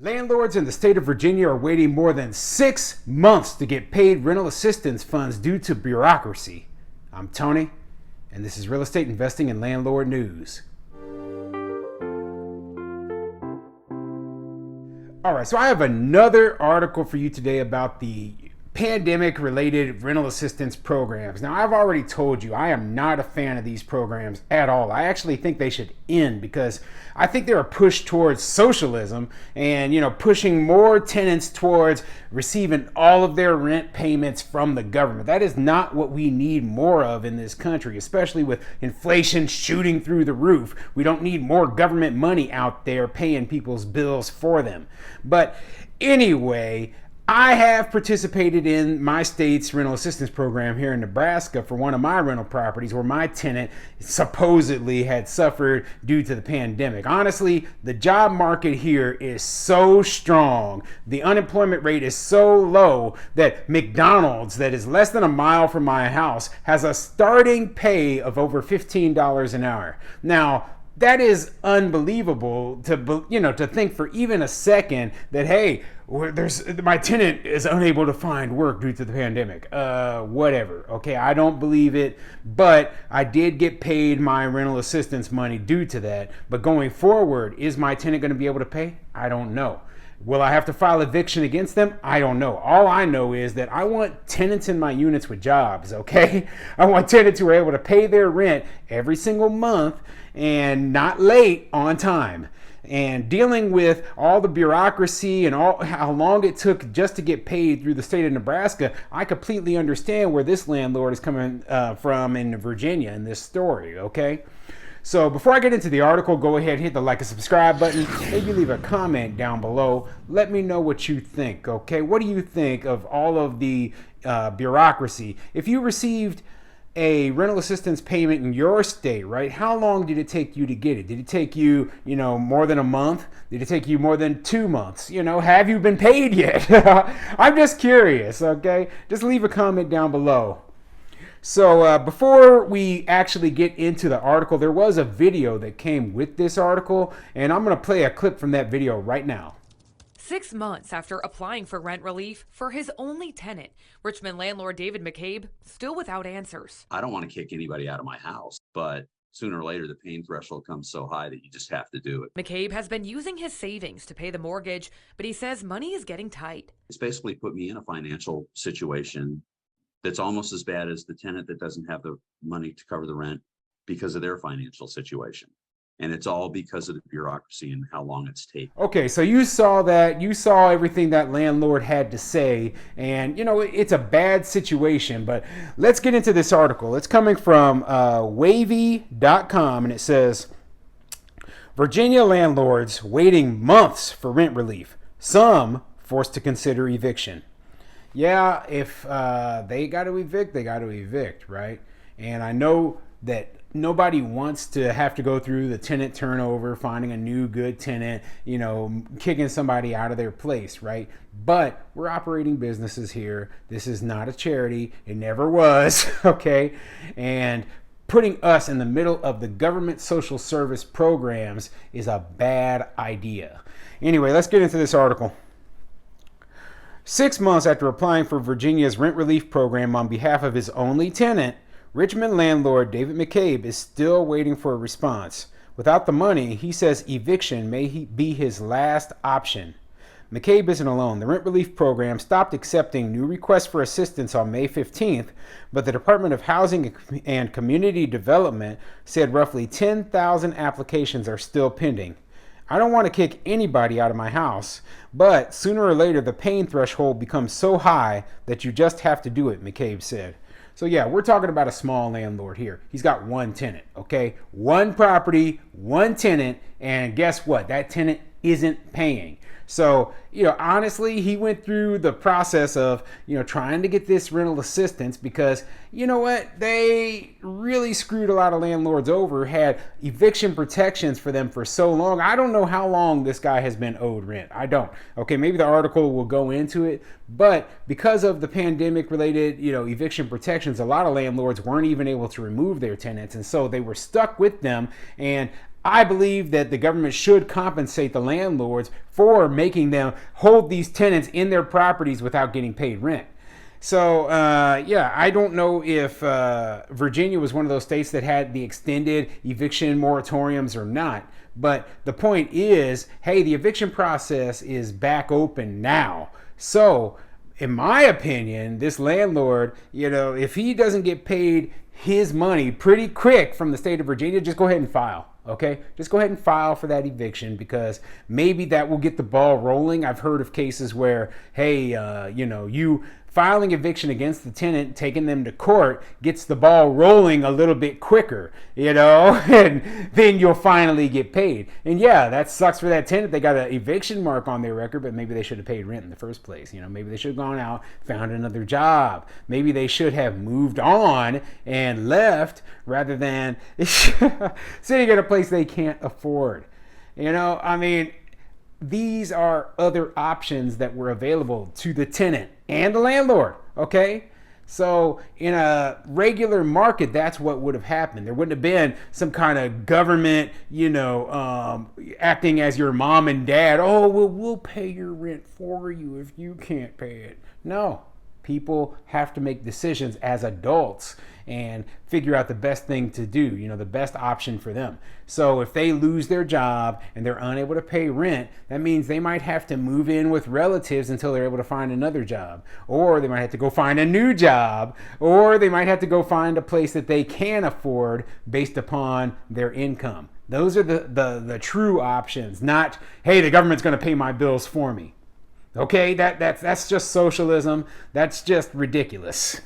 Landlords in the state of Virginia are waiting more than 6 months to get paid rental assistance funds due to bureaucracy. I'm Tony, and this is Real Estate Investing and Landlord News. All right, so I have another article for you today about the pandemic-related rental assistance programs. Now, I've already told you I am not a fan of these programs at all. I actually think they should end because I think they're a push towards socialism and, pushing more tenants towards receiving all of their rent payments from the government. That is not what we need more of in this country, especially with inflation shooting through the roof. We don't need more government money out there paying people's bills for them. But anyway, I have participated in my state's rental assistance program here in Nebraska for one of my rental properties where my tenant supposedly had suffered due to the pandemic. Honestly, the job market here is so strong. The unemployment rate is so low that McDonald's, that is less than a mile from my house, has a starting pay of over $15 an hour. Now, that is unbelievable to think for even a second that, hey, my tenant is unable to find work due to the pandemic. Whatever. Okay, I don't believe it, but I did get paid my rental assistance money due to that. But going forward, is my tenant going to be able to pay? I don't know. Will I have to file eviction against them? I don't know. All I know is that I want tenants in my units with jobs, okay? I want tenants who are able to pay their rent every single month and not late, on time. And dealing with all the bureaucracy and how long it took just to get paid through the state of Nebraska, I completely understand where this landlord is coming from in Virginia in this story, okay? So before I get into the article, go ahead and hit the like and subscribe button. Maybe leave a comment down below. Let me know what you think, okay? What do you think of all of the bureaucracy? If you received a rental assistance payment in your state, right? How long did it take you to get it? Did it take you, more than a month? Did it take you more than 2 months? Have you been paid yet? I'm just curious, okay? Just leave a comment down below. So before we actually get into the article, there was a video that came with this article, and I'm going to play a clip from that video right now. 6 months after applying for rent relief for his only tenant, Richmond landlord David McCabe still without answers. I don't want to kick anybody out of my house, but sooner or later the pain threshold comes so high that you just have to do it. McCabe has been using his savings to pay the mortgage, but he says money is getting tight. It's basically put me in a financial situation that's almost as bad as the tenant that doesn't have the money to cover the rent because of their financial situation. And it's all because of the bureaucracy and how long it's taken. Okay, so you saw that. You saw everything that landlord had to say. And, it's a bad situation. But let's get into this article. It's coming from wavy.com, and it says, Virginia landlords waiting months for rent relief. Some forced to consider eviction. Yeah, if they got to evict, they got to evict, right? And I know that nobody wants to have to go through the tenant turnover, finding a new good tenant, kicking somebody out of their place, right? But we're operating businesses here. This is not a charity. It never was, okay? And putting us in the middle of the government social service programs is a bad idea. Anyway, let's get into this article. 6 months after applying for Virginia's rent relief program on behalf of his only tenant, Richmond landlord David McCabe is still waiting for a response. Without the money, he says eviction may be his last option. McCabe isn't alone. The rent relief program stopped accepting new requests for assistance on May 15th, but the Department of Housing and Community Development said roughly 10,000 applications are still pending. I don't want to kick anybody out of my house, but sooner or later the pain threshold becomes so high that you just have to do it, McCabe said. So yeah, we're talking about a small landlord here. He's got one tenant, okay? One property, one tenant, and guess what? That tenant isn't paying. So, honestly, he went through the process of, trying to get this rental assistance because, they really screwed a lot of landlords over, had eviction protections for them for so long. I don't know how long this guy has been owed rent. I don't. Okay, maybe the article will go into it, but because of the pandemic related, eviction protections, a lot of landlords weren't even able to remove their tenants, and so they were stuck with them. And I believe that the government should compensate the landlords for making them hold these tenants in their properties without getting paid rent. So, yeah, I don't know if Virginia was one of those states that had the extended eviction moratoriums or not. But the point is, hey, the eviction process is back open now. So, in my opinion, this landlord, if he doesn't get paid his money pretty quick from the state of Virginia, just go ahead and file. Okay, just go ahead and file for that eviction, because maybe that will get the ball rolling. I've heard of cases where, hey, you filing eviction against the tenant, taking them to court, gets the ball rolling a little bit quicker, and then you'll finally get paid. And yeah, that sucks for that tenant. They got an eviction mark on their record, but maybe they should have paid rent in the first place. Maybe they should have gone out, found another job. Maybe they should have moved on and left rather than sitting at a place they can't afford. These are other options that were available to the tenant and the landlord, okay? So in a regular market, that's what would have happened. There wouldn't have been some kind of government, acting as your mom and dad. Oh, well, we'll pay your rent for you if you can't pay it. No, people have to make decisions as adults and figure out the best thing to do, the best option for them. So if they lose their job and they're unable to pay rent, that means they might have to move in with relatives until they're able to find another job. Or they might have to go find a new job. Or they might have to go find a place that they can afford based upon their income. Those are the true options, not, hey, the government's going to pay my bills for me. Okay, that's just socialism. That's just ridiculous.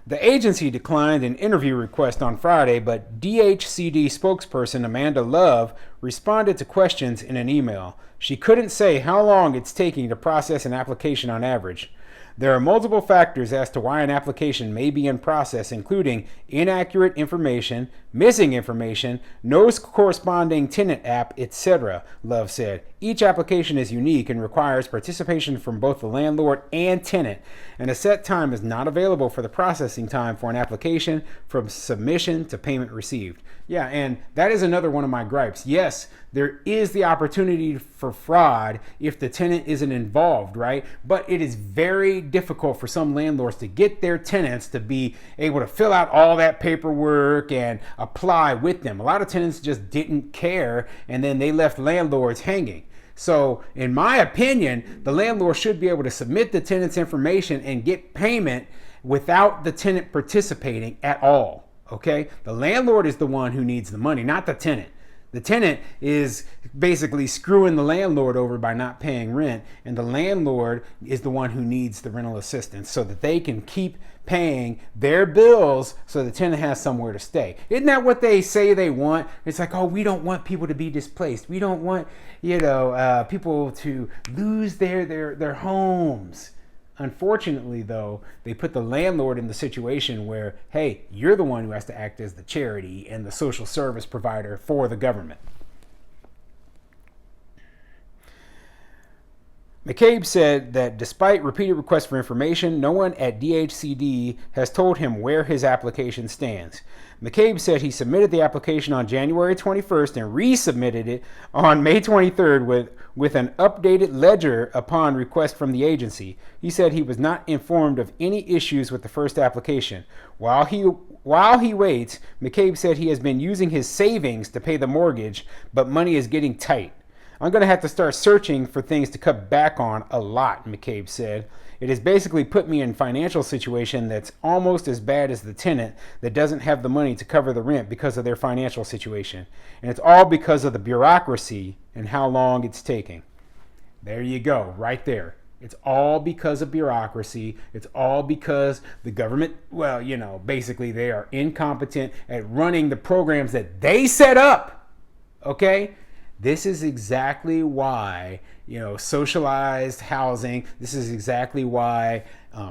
The agency declined an interview request on Friday, but DHCD spokesperson Amanda Love responded to questions in an email. She couldn't say how long it's taking to process an application on average. There are multiple factors as to why an application may be in process, including inaccurate information, missing information, no corresponding tenant app, etc., Love said. Each application is unique and requires participation from both the landlord and tenant, and a set time is not available for the processing time for an application from submission to payment received. Yeah, and that is another one of my gripes. Yes, there is the opportunity for fraud if the tenant isn't involved, right? But it is very difficult for some landlords to get their tenants to be able to fill out all that paperwork and apply with them. A lot of tenants just didn't care, and then they left landlords hanging. So in my opinion, the landlord should be able to submit the tenant's information and get payment without the tenant participating at all. Okay? The landlord is the one who needs the money, not the tenant. The tenant is basically screwing the landlord over by not paying rent, and the landlord is the one who needs the rental assistance so that they can keep paying their bills so the tenant has somewhere to stay. Isn't that what they say they want? It's like, oh, we don't want people to be displaced. We don't want, people to lose their homes. Unfortunately, though, they put the landlord in the situation where, hey, you're the one who has to act as the charity and the social service provider for the government. McCabe said that despite repeated requests for information, no one at DHCD has told him where his application stands. McCabe said he submitted the application on January 21st and resubmitted it on May 23rd with an updated ledger upon request from the agency. He said he was not informed of any issues with the first application. While he waits, McCabe said he has been using his savings to pay the mortgage, but money is getting tight. I'm going to have to start searching for things to cut back on a lot, McCabe said. It has basically put me in a financial situation that's almost as bad as the tenant that doesn't have the money to cover the rent because of their financial situation. And it's all because of the bureaucracy and how long it's taking. There you go, right there. It's all because of bureaucracy. It's all because the government, basically they are incompetent at running the programs that they set up. Okay? This is exactly why, socialized housing, this is exactly why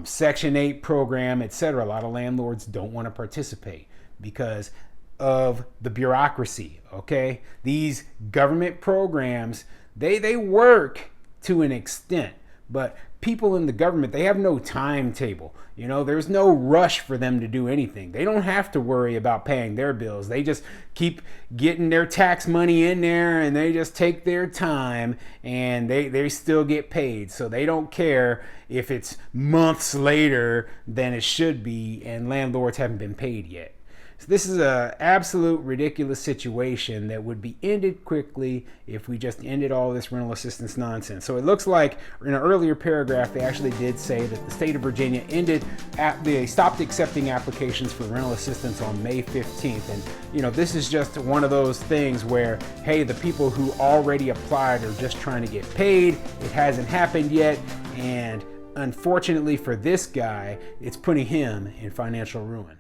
Section 8 program, etc. A lot of landlords don't want to participate because of the bureaucracy, okay? These government programs, they work to an extent, but people in the government, they have no timetable. There's no rush for them to do anything. They don't have to worry about paying their bills. They just keep getting their tax money in there, and they just take their time, and they still get paid. So they don't care if it's months later than it should be and landlords haven't been paid yet. So this is an absolute ridiculous situation that would be ended quickly if we just ended all this rental assistance nonsense. So it looks like in an earlier paragraph, they actually did say that the state of Virginia they stopped accepting applications for rental assistance on May 15th. And, this is just one of those things where, hey, the people who already applied are just trying to get paid. It hasn't happened yet. And unfortunately for this guy, it's putting him in financial ruin.